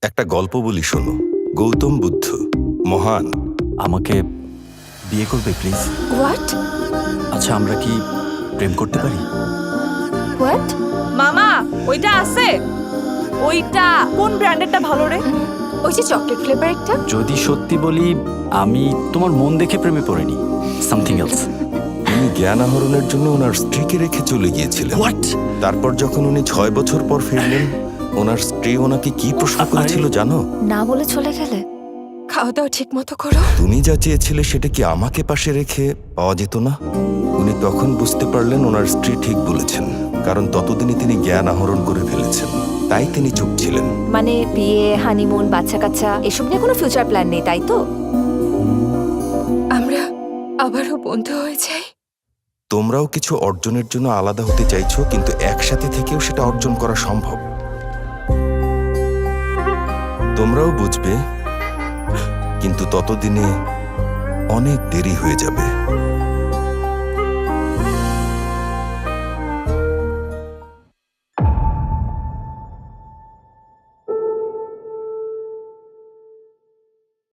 একটা গল্প বলি শোনো। গৌতম বুদ্ধ মহান। আমাকে বিয়ে করবে প্লিজ? হোয়াট আচ্ছা, আমরা কি প্রেম করতে পারি? হোয়াট? মামা ওইটা আছে, ওইটা কোন ব্র্যান্ডেরটা ভালো রে? ওই যে চকলেট ফ্লেভার একটা। যদি সত্যি বলি, আমি তোমার মন দেখে প্রেমে পড়িনি, সামথিং এলস। উনি জ্ঞান আহরণের জন্য ওনার স্ত্রীকে রেখে চলে গিয়েছিলেন। হোয়াট? তারপর যখন উনি 6 বছর পর ফিরলেন, ওনার স্ত্রী ওনাকে কি প্রশ্ন করেছিল জানো? না বলে চলে গেলে। খাওয়া দাওয়া ঠিক মতো করো। তুমি যা চেয়েছিলে সেটা কি আমাকে পাশে রেখে পাওয়া যেত না? উনি তখন বুঝতে পারলেন ওনার স্ত্রী ঠিক বলেছেন, কারণ ততদিনে তিনি জ্ঞান আহরণ করে ফেলেছেন। তাই তিনি চুপ ছিলেন। মানে বিয়ে, হানিমুন, বাচ্চা কাচ্চা এসব নিয়ে কোনো ফিউচার প্ল্যান নেই, তাই তো? আমরা আবারও বন্ধু হয়ে যাই। তোমরাও কিছু অর্জনের জন্য আলাদা হতে চাইছো, কিন্তু একসাথে থেকেও সেটা অর্জন করা সম্ভব। তোমরাও বুঝবে, কিন্তু ততদিনে অনেক দেরি হয়ে যাবে।